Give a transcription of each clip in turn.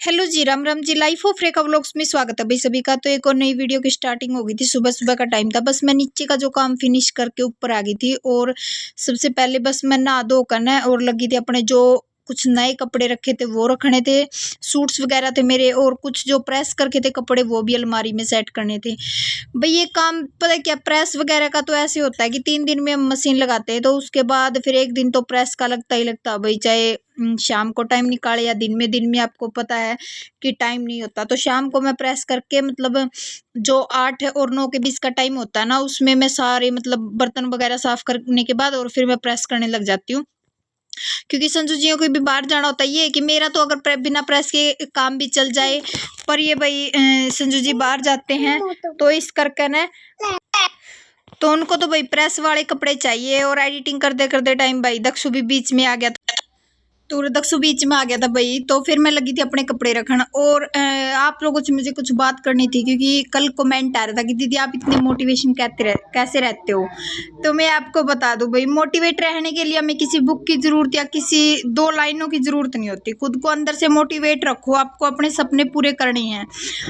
Hello ji, Ram Ram ji. Life of Rekha vlogs में स्वागत है भाई सभी का। तो एक और नई वीडियो की स्टार्टिंग हो गई थी। सुबह सुबह का टाइम था, बस मैं नीचे का जो काम फिनिश करके ऊपर आ गई थी। और सबसे पहले बस मैं नहा धो करना और लगी थी अपने जो कुछ नए कपड़े रखे थे वो रखने थे, सूट्स वगैरह थे मेरे, और कुछ जो प्रेस करके थे कपड़े वो भी अलमारी में सेट करने थे। भाई ये काम पता है क्या, प्रेस वगैरह का तो ऐसे होता है कि 3 दिन में हम मशीन लगाते हैं, तो उसके बाद फिर एक दिन तो प्रेस का लगता ही लगता है भाई, चाहे शाम को टाइम निकाले या दिन में आपको पता है कि टाइम नहीं होता। तो शाम को मैं प्रेस करके मतलब जो 8 और 9 के बीच का टाइम होता है ना, उसमें मैं सारे मतलब बर्तन वगैरह साफ करने के बाद और फिर मैं प्रेस करने लग जाती हूँ। क्योंकि संजू जियों को भी बाहर जाना होता है। ये है कि मेरा तो अगर बिना प्रेस के काम भी चल जाए, पर ये भाई संजू जी बाहर जाते हैं तो इस करके ना, तो उनको तो भाई प्रेस वाले कपड़े चाहिए। और एडिटिंग करते करते टाइम भाई दक्षु भी बीच में आ गया था, तो दक्षु बीच में आ गया था भाई। तो फिर मैं लगी थी अपने कपड़े रखना। और आप लोगों से मुझे कुछ बात करनी थी, क्योंकि कल कमेंट आ रहा था कि दीदी आप इतने मोटिवेशन कैसे रहते हो। तो मैं आपको बता दूं भाई, मोटिवेट रहने के लिए हमें किसी बुक की जरूरत या किसी 2 लाइनों की जरूरत नहीं होती। खुद को अंदर से मोटिवेट रखो, आपको अपने सपने पूरे करने हैं।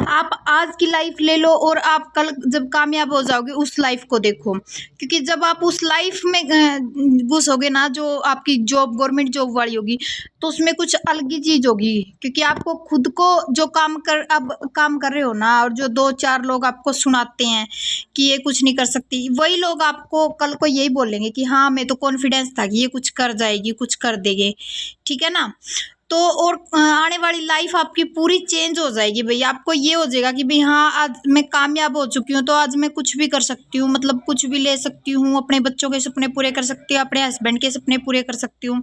आप आज की लाइफ ले लो और आप कल जब कामयाब हो जाओगे उस लाइफ को देखो। क्योंकि जब आप उस लाइफ में घुसोगे ना, जो आपकी जॉब गवर्नमेंट जॉब वाली होगी, तो उसमें कुछ अलग ही चीज होगी। क्योंकि आपको खुद को जो काम कर रहे हो ना, और जो 2-4 लोग आपको सुनाते हैं कि ये कुछ नहीं कर सकती, वही लोग आपको कल को यही बोलेंगे कि हाँ मैं तो कॉन्फिडेंस था कि ये कुछ कर जाएगी, कुछ कर देंगे। ठीक है ना। तो और आने वाली लाइफ आपकी पूरी चेंज हो जाएगी भाई। आपको ये हो जाएगा कि भाई हाँ आज मैं कामयाब हो चुकी हूँ, तो आज मैं कुछ भी कर सकती हूँ, मतलब कुछ भी ले सकती हूँ, अपने बच्चों के सपने पूरे कर सकती हूँ, अपने हस्बैंड के सपने पूरे कर सकती हूँ,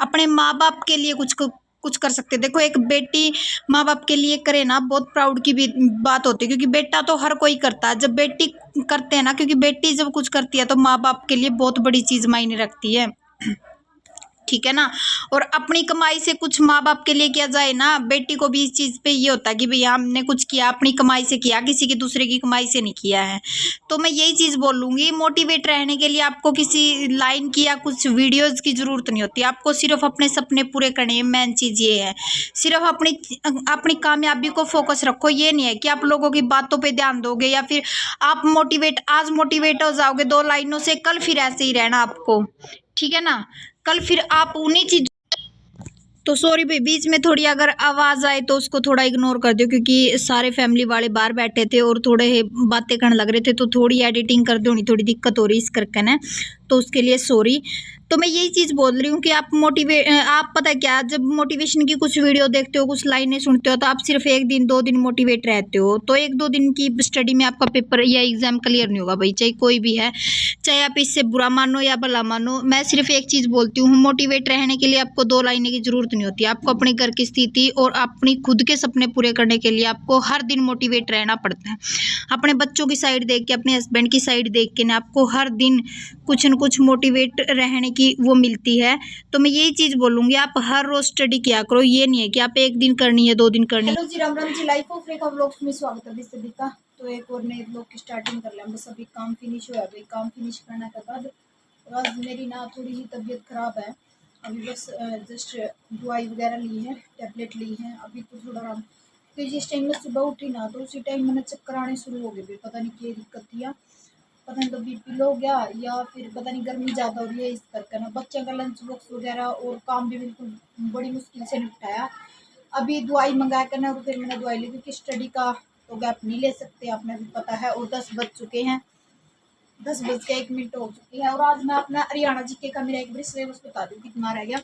अपने माँ बाप के लिए कुछ कर सकते हैं। देखो एक बेटी माँ बाप के लिए करे ना, बहुत प्राउड की भी बात होती है। क्योंकि बेटा तो हर कोई करता है, जब बेटी करते हैं ना, क्योंकि बेटी जब कुछ करती है तो माँ बाप के लिए बहुत बड़ी चीज मायने रखती है। ठीक है ना। और अपनी कमाई से कुछ माँ बाप के लिए किया जाए ना, बेटी को भी इस चीज पे ये होता है कि भैया हमने कुछ किया अपनी कमाई से किया, किसी की दूसरे की कमाई से नहीं किया है। तो मैं यही चीज बोलूंगी, मोटिवेट रहने के लिए आपको किसी लाइन की या कुछ वीडियोज की जरूरत नहीं होती। आपको सिर्फ अपने सपने पूरे करने हैं। मेन चीज ये है, सिर्फ अपनी अपनी कामयाबी को फोकस रखो। ये नहीं है कि आप लोगों की बातों पे ध्यान दोगे, या फिर आप आज मोटिवेट हो जाओगे 2 लाइनों से, कल फिर ऐसे ही रहना आपको। ठीक है ना। कल फिर आप उन्हीं चीज, तो सॉरी भाई बीच में थोड़ी अगर आवाज आए तो उसको थोड़ा इग्नोर कर दो, क्योंकि सारे फैमिली वाले बाहर बैठे थे और थोड़े बातें करने लग रहे थे, तो थोड़ी एडिटिंग कर दो, थोड़ी दिक्कत हो रही इस करके ना, तो उसके लिए सॉरी। तो मैं यही चीज बोल रही हूँ कि आप पता है क्या, जब मोटिवेशन की कुछ वीडियो देखते हो, कुछ लाइनें सुनते हो, तो आप सिर्फ 1 दिन 2 दिन मोटिवेट रहते हो, तो 1-2 दिन की स्टडी में आपका पेपर या एग्जाम क्लियर नहीं होगा भाई, चाहे कोई भी है। चाहे आप इससे बुरा मानो या भला मानो, मैं सिर्फ एक चीज बोलती हूँ, मोटिवेट रहने के लिए आपको 2 लाइनें की जरूरत नहीं होती। आपको अपने घर की स्थिति और अपनी खुद के सपने पूरे करने के लिए आपको हर दिन मोटिवेट रहना पड़ता है। अपने बच्चों की साइड देख के, अपने हस्बैंड की साइड देख के ना, आपको हर दिन कुछ न कुछ मोटिवेट रहने की वो मिलती है। तो मैं यही चीज बोलूंगी, आप हर रोज स्टडी किया करो। ये नहीं है कि आप 1 दिन करनी है 2 दिन करनी है। Hello ji, Ram Ram ji. Life of Rekha vlogs में स्वागत है सभी का। तो एक और नए ब्लॉग की स्टार्टिंग कर लें। बस अभी काम फिनिश हुआ है भाई, काम फिनिश करने के बाद और आज मेरी ना थोड़ी सी तबीयत खराब है। अभी बस जस्ट दवाई वगैरह ली है, टैबलेट ली है, अभी तो थोड़ा आराम। तो जिस टाइम में सुबह उठी ना, तो उसी टाइम मैंने चक्कर आने शुरू हो गए भाई। पता नहीं क्या दिक्कत थी, या पता नहीं तो बीपी लो हो गया, या फिर पता नहीं गर्मी ज़्यादा हो रही है इस करके ना। बच्चों का लंच बॉक्स वगैरह और काम भी बिल्कुल बड़ी मुश्किल से निपटाया। अभी दवाई मंगा कर ना, और फिर मैंने दवाई ली, क्योंकि स्टडी का तो गैप नहीं ले सकते, आपने भी पता है। और 10 बज चुके हैं, 10 बज के 1 मिनट हो चुकी है। और आज मैं अपना हरियाणा जीके का मेरा एक बार सिलेबस बता दूं कितना रह गया।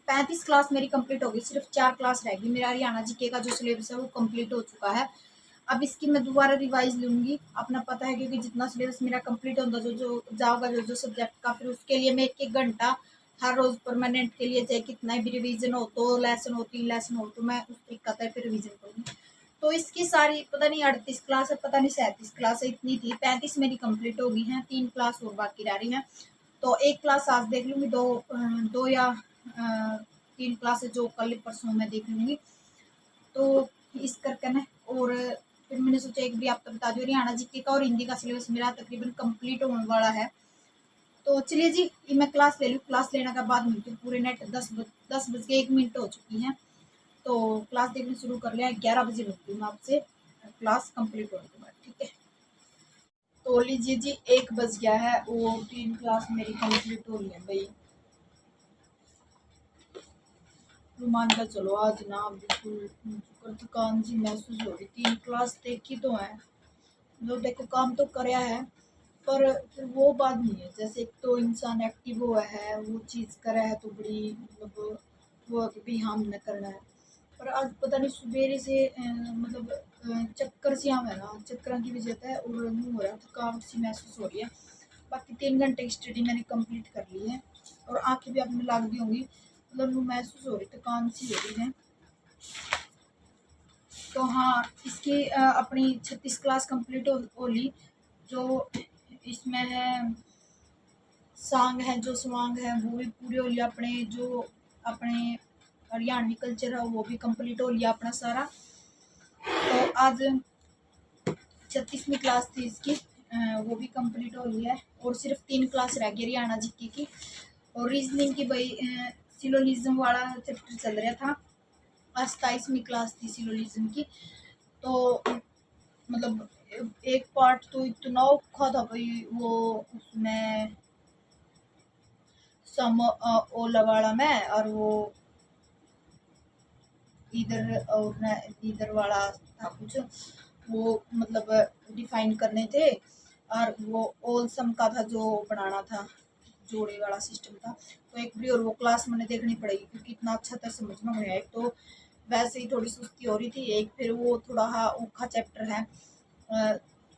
पैंतीस क्लास मेरी कंप्लीट होगी, सिर्फ 4 क्लास रहेगी। मेरा हरियाणा जीके का जो सिलेबस है वो कंप्लीट हो चुका है। अब इसकी मैं दोबारा रिवाइज लूंगी, अपना पता है, क्योंकि जितना सिलेबस मेरा कंप्लीट होगा, जो जो जाओगा, जो सब्जेक्ट का, फिर उसके लिए मैं 1-1 घंटा हर रोज परमानेंट के लिए, चाहे कितना भी रिवीजन हो, 2 लेसन हो, 3 लेसन हो, तो मैं उस तरीका है फिर रिवीजन करूंगी। तो इसकी सारी पता नहीं 38 क्लास है, पता नहीं 37 क्लास है, इतनी थी। 35 मेरी कंप्लीट हो गई हैं, 3 क्लास और बाकी रह रही हैं। तो 1 क्लास आज देख लूंगी, दो या 3 क्लासेस जो कल परसों में देख लूंगी। तो इस करके ना, और फिर मैंने सोचा एक भी आपको बता दूँ, हरियाणा जीके का और हिंदी का सिलेबस मेरा तकरीबन कंप्लीट होने वाला है। तो चलिए जी, ये मैं क्लास ले लूँ, क्लास लेने के बाद मिलती हूँ। पूरे नेट 10 बज के 1 मिनट हो चुकी हैं, तो क्लास देखना शुरू कर लिया। 11 बजे मिलती हूँ मैं आपसे क्लास कंप्लीट होने के बाद, ठीक है। तो लीजिए जी, 1 बज गया है और 3 क्लास मेरी कंप्लीट हो रही है भाई। मान कर चलो आज ना बिल्कुल थकान सी महसूस हो रही। 3 क्लास देखी तो है, जो देखो काम तो कराया है, पर फिर वो बात नहीं है। जैसे एक तो इंसान एक्टिव हुआ है, वो चीज़ करा है तो बड़ी मतलब वो है कि भाई हाँ हमने करना है। पर आज पता नहीं सुबेरे से मतलब चक्कर सी आवे ना, चक्कर की वजह है और नहीं हो रहा, थकावट सी महसूस हो रही है। बाकी 3 घंटे की स्टडी मैंने कंप्लीट कर ली है और आंखें भी अपने लाग दी होंगी, मतलब महसूस हो रही, थकान सी हो रही है। तो हाँ, इसकी अपनी 36 क्लास कंप्लीट हो ली। जो इसमें है सांग है, जो स्वांग है वो भी पूरे हो लिया अपने। जो अपने हरियाणवी कल्चर है वो भी कंप्लीट हो लिया अपना सारा। तो आज 36वीं क्लास थी इसकी, वो भी कंप्लीट हो लिया है और सिर्फ 3 क्लास रह गई हरियाणा जीके की। और रीजनिंग की भाई सिलोलिज्म वाला चैप्टर चल रहा था। आज 27वीं क्लास थी सिलोलिज्म की। तो मतलब एक पार्ट तो इतना औखा था भाई, वो उसमें सम ओला वाला में, और वो इधर और इधर वाला था कुछ, वो मतलब डिफाइन करने थे। और वो ओल सम का था जो बनाना था, जोड़े वाला सिस्टम था। तो एक भी और वो क्लास मैंने देखनी पड़ेगी क्योंकि इतना अच्छा तरह समझ में नहीं आया। एक तो वैसे ही थोड़ी सुस्ती हो रही थी, एक फिर वो थोड़ा हाँ औखा चैप्टर है।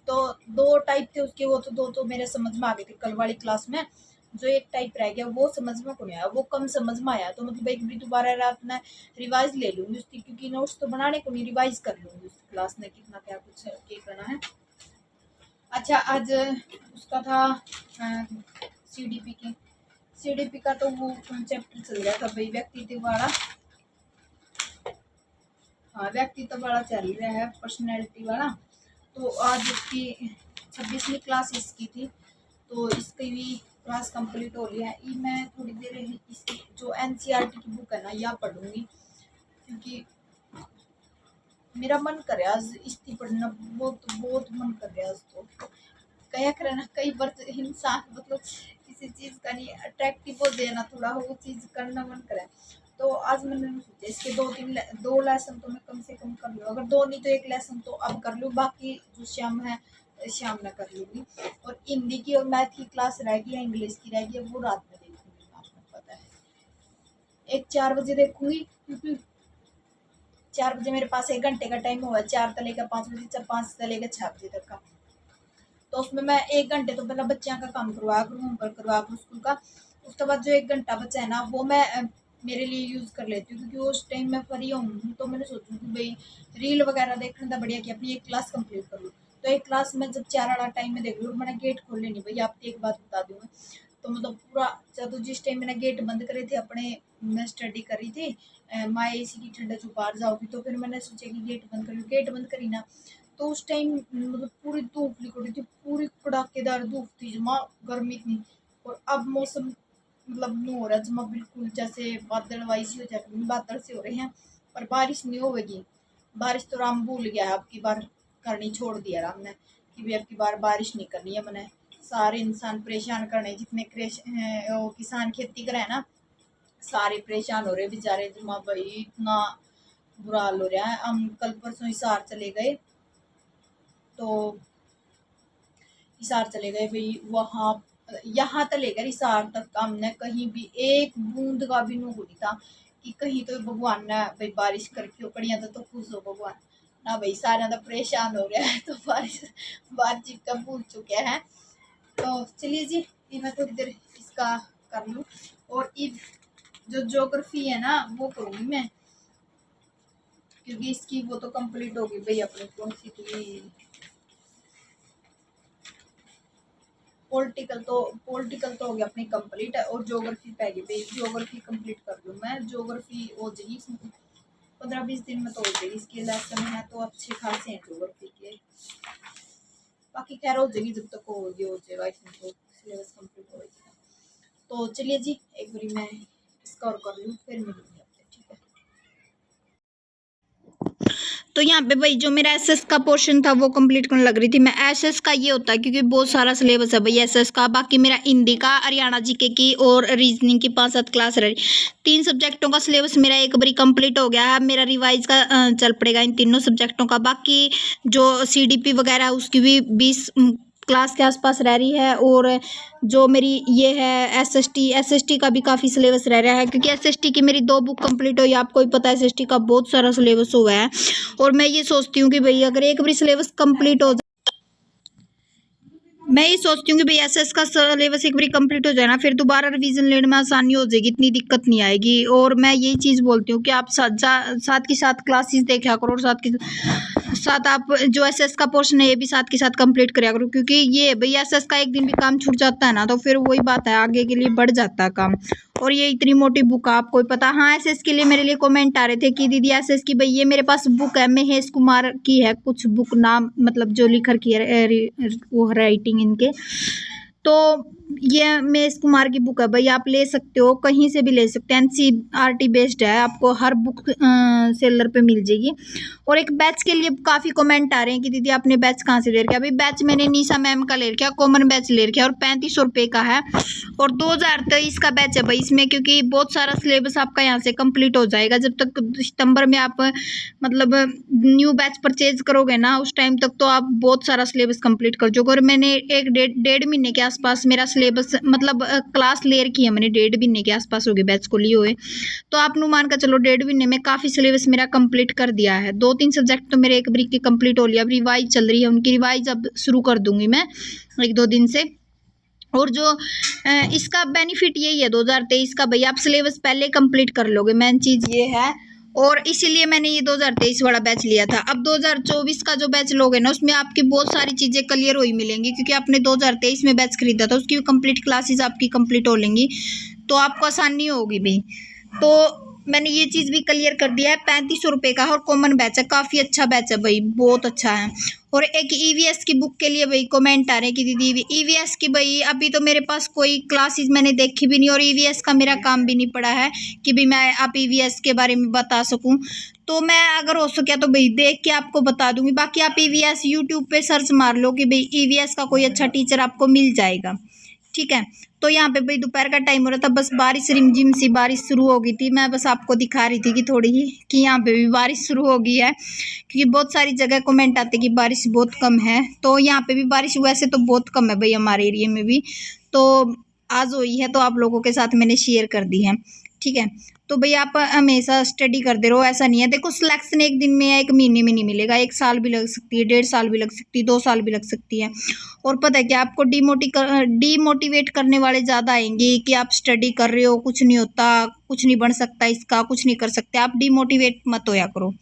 तो 2 टाइप थे उसके, वो तो 2 तो मेरे समझ में आ गए थे कल वाली क्लास में। जो एक टाइप रह गया वो समझ में को नहीं आया, वो कम समझ में आया। तो मतलब एक भी दोबारा रात में रिवाइज ले लूंगी उसकी, क्योंकि नोट्स तो बनाने को नहीं, रिवाइज कर लूंगी उसकी क्लास में कितना क्या कुछ क्या करना है। अच्छा, आज उसका था सीडीपी की। सीडीपी का तो वो चैप्टर चल रहा था भाई व्यक्तित्व वाला। हाँ, व्यक्तित्व वाला चल रहा है, पर्सनैलिटी वाला। तो आज इसकी 26वीं क्लास इसकी थी, तो इसकी भी क्लास कंप्लीट हो रही है। ये मैं थोड़ी देर इसकी जो एनसीईआरटी की बुक है ना यह पढ़ूंगी, क्योंकि मेरा मन कर रहा है आज इसकी पढ़ना, बहुत बहुत मन कर रहा है आज। तो कया करे ना, कई बार तो इंसान मतलब किसी चीज़ का नहीं अट्रैक्टिव हो जाए ना, थोड़ा वो चीज़ करना मन करे। तो आज मैंने सोचा इसके 2 लेसन तो मैं कम से कम कर लूँ, अगर 2 नहीं तो 1 लेसन तो अब कर लूँ, बाकी जो शाम है शाम में कर लूँगी। और हिंदी की और मैथ की क्लास रह गई है, इंग्लिश की रह गई है, वो रात में देखूंगी, आपको पता है। एक 4 बजे देखूंगी, क्योंकि 4 बजे मेरे पास 1 घंटे का टाइम हुआ है, 4 से लेकर 5 बजे, 5 से लेकर 6 बजे तक का। तो उसमें मैं 1 घंटे तो पहले बच्चों का काम करवा करूँ, होमवर्क करवा करूँ स्कूल का। उसके बाद जो 1 घंटा बचा है ना, वो मैं मेरे लिए यूज़ कर लेती हूँ, क्योंकि उस टाइम मैं फ्री हूँ। तो मैंने सोचूँ कि भाई रील वगैरह देखने का बढ़िया कि अपनी एक क्लास कंप्लीट कर लूँ। तो एक क्लास में जब 4 वाला टाइम में देख लूँ, मैंने गेट खोल लेनी भाई, आपकी एक बात बता दूँ मैं। तो मतलब पूरा जब जिस टाइम मैंने गेट बंद करे थे अपने, मैं स्टडी कर रही थी, माँ एसी की ठंडा जो बाहर जाओगी, तो फिर मैंने सोचा कि गेट बंद करी, गेट बंद करी ना, तो उस टाइम मतलब पूरी धूप निकल रही थी, पूरी कड़ाकेदार धूप थी, जमा गर्मी थी। और अब मौसम मतलब नहीं हो रहा जमा, बिल्कुल जैसे बादल वाइसी हो जाते, बादल से हो रहे हैं, पर बारिश नहीं होगी। बारिश तो राम भूल गया है, अब की बार करनी छोड़ दिया राम ने, कि भी अब की बार बारिश नहीं करनी है मैंने। सारे इंसान परेशान करने, जितने वो किसान खेती करे है ना, सारे परेशान हो रहे बेचारे जमा भाई, इतना बुरा हाल हो रहा है। हम कल परसों हिसार चले गए, तो हिसार चले गए भाई, वहाँ यहाँ तो लेकर हिसार तक हमने कहीं भी एक बूंद का भी नहीं था कि कहीं तो भगवान ने भाई बारिश करके कड़िया तो खुश हो भगवान ना भाई, सारे तो परेशान हो रहा है। तो बातचीत का भूल चुके हैं। तो चलिए जी, ये मैं थोड़ी देर इसका कर लूँ, और जो ज्योग्राफी है ना वो करूँगी मैं, क्योंकि इसकी वो तो कंप्लीट होगी भाई अपनी, कौन सी थी पॉलिटिकल तो हो गया अपनी कंप्लीट है, और ज्योग्राफी पै गई भाई, ज्योग्राफी कंप्लीट कर लूँ मैं, ज्योग्राफी हो जाएगी 15-20 दिन में तो हो जाएगी। इसके लेसन है तो अच्छे खासे हैं ज्योग्राफी के। बाकी खैर हो जाएगी, जब तक हो जाएगा इसमें तो सिलेबस कंप्लीट हो जाएगा। तो चलिए जी, एक बारी मैं इसका और कर लूँ, फिर मिलूंगी आपसे, ठीक है। तो यहाँ पे भाई जो मेरा एसएस का पोर्शन था वो कंप्लीट करने लग रही थी मैं। एसएस का ये होता है क्योंकि बहुत सारा सिलेबस है भाई एसएस का। बाकी मेरा हिंदी का, हरियाणा जीके की और रीजनिंग की 5-7 क्लास रही। 3 सब्जेक्टों का सिलेबस मेरा एक बारी कंप्लीट हो गया है। मेरा रिवाइज का चल पड़ेगा इन तीनों सब्जेक्टों का। बाकी जो सीडीपी वगैरह उसकी भी 20 क्लास के आसपास रह रही है। और जो मेरी ये है एसएसटी का भी काफ़ी सिलेबस रह रहा है, क्योंकि एसएसटी की मेरी 2 बुक कंप्लीट हुई। आपको भी पता है एसएसटी का बहुत सारा सिलेबस हुआ है। और मैं ये सोचती हूँ कि भाई अगर एक बारी सिलेबस कंप्लीट हो मैं ये सोचती हूँ कि भाई एसएस का सिलेबस एक बार कंप्लीट हो जाए ना, फिर दोबारा रिवीजन लेने में आसानी हो जाएगी, इतनी दिक्कत नहीं आएगी। और मैं यही चीज़ बोलती हूँ कि आप साथ की साथ क्लासेस देखा करो और साथ के साथ आप जो एसएस का पोर्शन है ये भी साथ के साथ कंप्लीट करा करो। क्योंकि ये भाई एसएस का एक दिन भी काम छूट जाता है ना, तो फिर वही बात है, आगे के लिए बढ़ जाता है काम। और ये इतनी मोटी बुक है, आपको पता। हाँ, एसएस के लिए मेरे लिए कमेंट आ रहे थे कि दीदी एसएस की भाई ये मेरे पास बुक है, महेश कुमार की है कुछ बुक, नाम मतलब जो लिखर की है वो राइटिंग इनके। तो ये महेश कुमार की बुक है भाई, आप ले सकते हो, कहीं से भी ले सकते हैं। एनसीईआरटी बेस्ड है, आपको हर बुक सेलर पे मिल जाएगी। और एक बैच के लिए काफ़ी कमेंट आ रहे हैं कि दीदी आपने बैच कहाँ से ले रखा। अभी बैच मैंने निशा मैम का ले रखा, कॉमन बैच ले रखा और 3500 रुपये का है। और 2023 का बैच है भाई इसमें, क्योंकि बहुत सारा सिलेबस आपका यहाँ से कंप्लीट हो जाएगा। जब तक सितंबर में आप मतलब न्यू बैच परचेज करोगे ना, उस टाइम तक तो आप बहुत सारा सिलेबस कंप्लीट कर जाओगे। और मैंने एक डेढ़ महीने के आसपास मेरा सिलेबस मतलब क्लास ले रखी है मैंने, 1.5 महीने के आसपास हो गए बैच को लिए हुए। तो आप मान कर चलो 1.5 महीने में काफ़ी सिलेबस मेरा कंप्लीट कर दिया है। 2-3 सब्जेक्ट तो मेरे एक बारी के कंप्लीट हो लिया। अब रिवाइज चल रही है, उनकी रिवाइज अब शुरू कर दूंगी मैं 1-2 दिन से। और जो इसका बेनिफिट यही है 2023 का, भाई आप सिलेबस पहले कंप्लीट कर लोगे, मेन चीज़ ये है। और इसीलिए मैंने ये 2023 वाला बैच लिया था। अब 2024 का जो बैच लोगे ना, उसमें आपकी बहुत सारी चीज़ें क्लियर हुई मिलेंगी, क्योंकि आपने 2023 में बैच खरीदा था, उसकी कंप्लीट क्लासेस आपकी कंप्लीट हो लेंगी, तो आपको आसानी होगी भी। तो मैंने ये चीज़ भी क्लियर कर दिया है। 3500 रुपये का और कॉमन बैच है, काफ़ी अच्छा बैच है भाई, बहुत अच्छा है। और एक ईवीएस की बुक के लिए भाई कमेंट आ रहे हैं कि दीदी ईवीएस की, भाई अभी तो मेरे पास कोई क्लासेस मैंने देखी भी नहीं, और ईवीएस का मेरा काम भी नहीं पड़ा है कि भाई मैं आप ईवीएस के बारे में बता सकूं। तो मैं अगर हो सके तो भाई देख के आपको बता दूंगी। बाकी आप ईवीएस यूट्यूब पे सर्च मार लो कि भाई ईवीएस का कोई अच्छा टीचर आपको मिल जाएगा, ठीक है। तो यहाँ पे भाई दोपहर का टाइम हो रहा था, बस बारिश रिमझिम सी बारिश शुरू हो गई थी। मैं बस आपको दिखा रही थी कि थोड़ी ही कि यहाँ पे भी बारिश शुरू हो गई है, क्योंकि बहुत सारी जगह कमेंट आते कि बारिश बहुत कम है। तो यहाँ पे भी बारिश वैसे तो बहुत कम है भाई हमारे एरिया में भी, तो आज हुई है तो आप लोगों के साथ मैंने शेयर कर दी है, ठीक है। तो भाई आप हमेशा स्टडी करते रहो, ऐसा नहीं है। देखो सिलेक्शन एक दिन में या एक महीने में नहीं मिलेगा, 1 साल भी लग सकती है, 1.5 साल भी लग सकती है, 2 साल भी लग सकती है। और पता है कि आपको डीमोटिवेट करने वाले ज़्यादा आएंगे कि आप स्टडी कर रहे हो, कुछ नहीं होता, कुछ नहीं बन सकता इसका, कुछ नहीं कर सकते। आप डीमोटिवेट मत होया करो,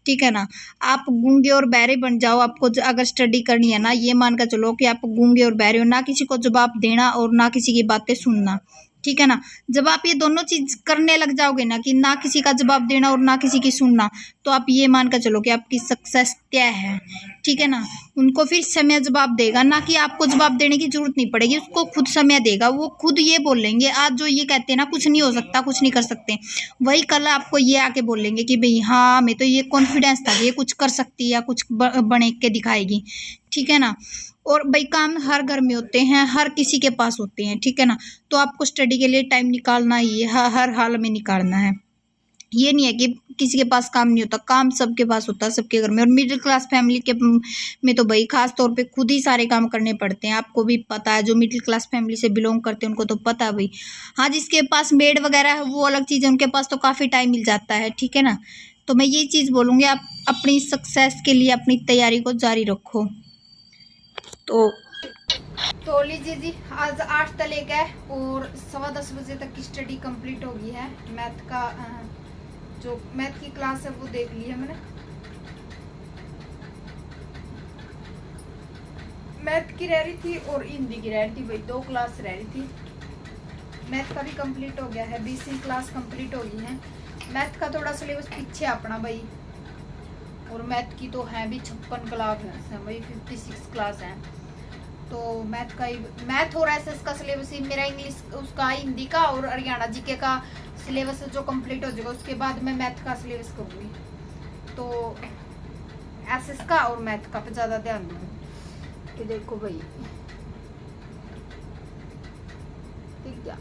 ठीक है ना। आप गूंगे और बहरे बन जाओ। आपको अगर स्टडी करनी है ना, ये मान कर चलो कि आप गूंगे और बहरे हो, ना किसी को जवाब देना और ना किसी की बातें सुनना, ठीक है ना। जब आप ये दोनों चीज करने लग जाओगे ना, कि ना किसी का जवाब देना और ना किसी की सुनना, तो आप ये मान कर चलो कि आपकी सक्सेस तय है, ठीक है ना। उनको फिर समय जवाब देगा, ना कि आपको जवाब देने की जरूरत नहीं पड़ेगी, उसको खुद समय देगा। वो खुद ये बोलेंगे, आज जो ये कहते हैं ना कुछ नहीं हो सकता, कुछ नहीं कर सकते, वही कल आपको ये आके बोलेंगे कि भाई हाँ मैं तो ये कॉन्फिडेंस था कि ये कुछ कर सकती है या कुछ बने के दिखाएगी, ठीक है ना। और भाई काम हर घर में होते हैं, हर किसी के पास होते हैं, ठीक है ना। तो आपको स्टडी के लिए टाइम निकालना ही है, हर हाल में निकालना है। ये नहीं है कि किसी के पास काम नहीं होता, काम सबके पास होता है, सबके घर में। और मिडिल क्लास फैमिली के में तो भाई खास तौर पे खुद ही सारे काम करने पड़ते हैं, आपको भी पता है। जो मिडिल क्लास फैमिली से बिलोंग करते हैं उनको तो पता है भाई। हाँ, जिसके पास मेड वगैरह है वो अलग चीज़ है, उनके पास तो काफ़ी टाइम मिल जाता है, ठीक है ना। तो मैं ये चीज़ बोलूँगी, आप अपनी सक्सेस के लिए अपनी तैयारी को जारी रखो। तो लीजिए जी, आज 8 तले गए और 10:15 बजे तक की स्टडी कंप्लीट हो गई है। मैथ का जो मैथ की क्लास है वो देख ली है मैंने। मैथ की रह रही थी और हिंदी की रह रही थी भाई, 2 क्लास रह रही थी। मैथ का भी कंप्लीट हो गया है, 20वीं क्लास कंप्लीट हो गई है। मैथ का थोड़ा सिलेबस पीछे अपना भाई, और मैथ की तो है भी 56 क्लास है भाई, 56 क्लास है। तो मैथ का ही, मैथ और एसएस का सिलेबस ही मेरा, इंग्लिश उसका, हिंदी का और हरियाणा जीके का सिलेबस जो कंप्लीट हो जाएगा उसके बाद मैं मैथ का सिलेबस करूँगी। तो एसएस का और मैथ का पे ज़्यादा ध्यान दूँगी। कि देखो भाई ठीक है,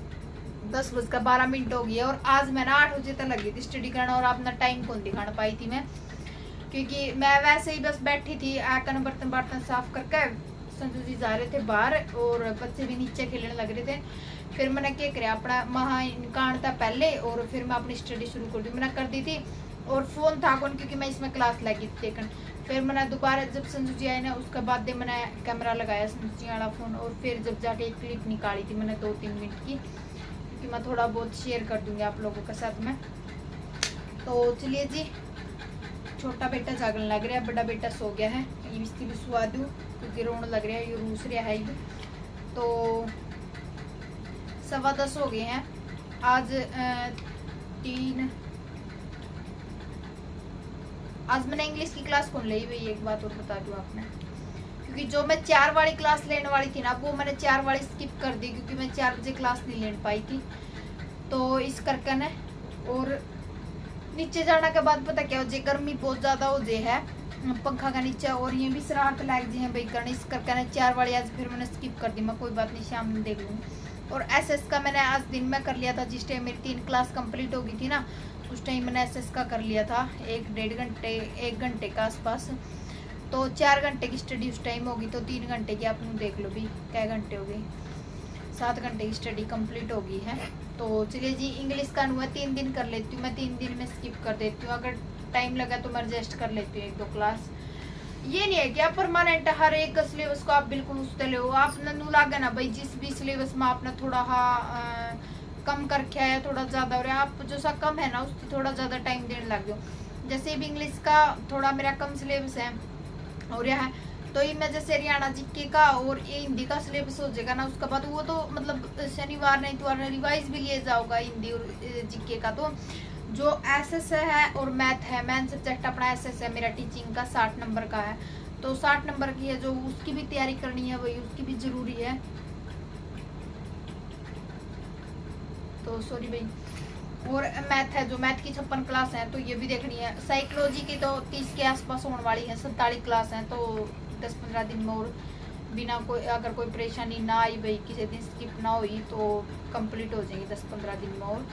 10:12 हो गई है और आज मैं ना 8 बजे तक लगी थी स्टडी करना, और अपना टाइम कौन दिखाना पाई थी मैं, क्योंकि मैं वैसे ही बस बैठी थी आकर बर्तन बर्तन साफ करके। संजू जी जा रहे थे बाहर और बच्चे भी नीचे खेलने लग रहे थे। फिर मैंने क्या किया, अपना वहाँ इनकान था पहले और फिर मैं अपनी स्टडी शुरू कर दी, मैंने कर दी थी। और फ़ोन था कौन, क्योंकि मैं इसमें क्लास लगी थी देखने। फिर मैंने दोबारा जब संजू जी आए ना उसके बाद मैंने कैमरा लगाया संजू जी वाला फ़ोन, और फिर जब जाके एक क्लिप निकाली थी मैंने 2-3 मिनट की, क्योंकि मैं थोड़ा बहुत शेयर कर दूँगी आप लोगों के साथ में। तो चलिए जी, छोटा बेटा जागने लग रहा है, बड़ा बेटा सो गया है, ये इसकी भी सुवा दूँ क्योंकि रोने लग रहा है, ये रूस रहा है। तो 10:15 हो गए हैं आज। आज मैंने इंग्लिश की क्लास कौन ली भाई, एक बात और बता दूँ आपने, क्योंकि जो मैं 4 वाली क्लास लेने वाली थी ना वो मैंने 4 वाली स्किप कर दी, क्योंकि मैं 4 बजे क्लास नहीं ले पाई थी। तो इस करके ना, और नीचे जाने के बाद पता क्या हो जाए, गर्मी बहुत ज़्यादा हो जाए है पंखा का नीचे, और ये भी शरारत लग जाए भाई करने, इस करके ना 4 वाली आज फिर मैंने स्किप कर दी। मैं कोई बात नहीं, शाम में देख लूँगी। और एसएस का मैंने आज दिन में कर लिया था, जिस टाइम मेरी 3 क्लास कंप्लीट हो गई थी ना उस टाइम मैंने एसएस का कर लिया था 1 घंटे के आसपास। तो 4 घंटे की स्टडी उस टाइम होगी, तो 3 घंटे की आप देख लो भी क्या घंटे हो गए, 7 घंटे की स्टडी कंप्लीट हो गई है। तो चलिए जी, इंग्लिश का हुआ 3 दिन कर लेती हूँ मैं, 3 दिन में स्किप कर देती हूँ, अगर टाइम लगा तो मैं एडजस्ट कर लेती हूँ 1-2 क्लास। ये नहीं है कि आप परमानेंट हर एक सिलेबस को आप बिल्कुल उसते ले हो, आप नू लागे ना भाई, जिस भी सिलेबस में आपने थोड़ा कम करके आया, थोड़ा ज़्यादा हो रहा है, आप जो सा कम है ना उसकी थोड़ा ज़्यादा टाइम देने लग जाओ। जैसे भी इंग्लिश का थोड़ा मेरा कम सिलेबस है और यह है, तो ये मैं जैसे हरियाणा जीके का और ये हिंदी का सिलेबस हो जाएगा ना उसके बाद, वो तो मतलब शनिवार नहीं तो रिवाइज भी लिए जाओगा हिंदी और जीके का। तो जो एसएस है और मैथ है, मेन सब्जेक्ट अपना एसएस है मेरा टीचिंग का, 60 नंबर का है। तो 60 नंबर की है जो, उसकी भी तैयारी करनी है भाई, उसकी भी जरूरी है। तो सॉरी भाई, और मैथ है जो, मैथ की 56 क्लास है तो ये भी देखनी है। साइकोलॉजी की तो 30 के आसपास होने वाली है, 47 क्लास है, तो 10-15 दिन में और बिना कोई, अगर कोई परेशानी ना आई भाई, किसी दिन स्किप ना हुई तो कंप्लीट हो जाएंगी 10-15 दिन में। और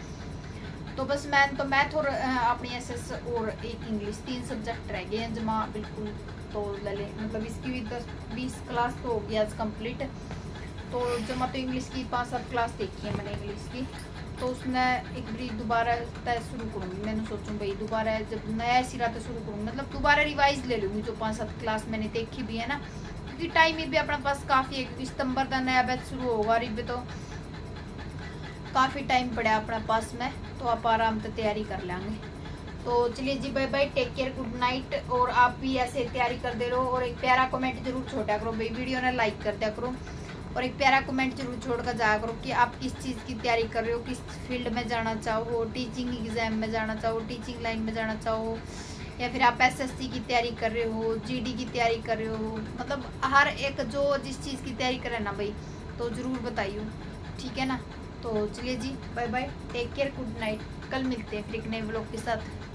तो बस मैथ और अपनी एसएस और एक इंग्लिश, 3 सब्जेक्ट रह गए हैं जमा बिल्कुल। तो ले लें, मतलब इसकी भी 10-20 क्लास तो हो गई आज कंप्लीट। तो जमा तो इंग्लिश की 5-7 क्लास देखी है मैंने इंग्लिश की, तो उसमें एक बारी दोबारा तय शुरू करूँगी। मैंने सोचूँ भाई दोबारा जब नया सिरा तो शुरू करूँगी, मतलब दोबारा रिवाइज ले लूँगी जो 5-7 क्लास मैंने देखी भी है ना, क्योंकि टाइम भी अपने पास काफ़ी है, क्योंकि सितंबर का नया बैच शुरू होगा और इब तो काफ़ी टाइम पड़ा अपने पास में, तो आप आराम से तैयारी कर लेंगे। तो चलिए जी, bye bye, take care, good night. और आप भी ऐसे तैयारी कर दे रहो, और एक प्यारा कमेंट जरूर छोड़ा करो भाई, वीडियो ने लाइक कर दिया करो, और एक प्यारा कमेंट जरूर छोड़ कर जाया करो कि आप किस चीज़ की तैयारी कर रहे हो, किस फील्ड में जाना चाहो, टीचिंग एग्जाम में जाना चाहो, टीचिंग लाइन में जाना चाहो, या फिर आप एसएससी की तैयारी कर रहे हो, जीडी की तैयारी कर रहे हो, मतलब हर एक जो जिस चीज़ की तैयारी करे ना भाई तो ज़रूर बताइए, ठीक है ना। तो चलिए जी, bye bye, take care, good night. कल मिलते हैं फिर एक नए व्लॉग के साथ।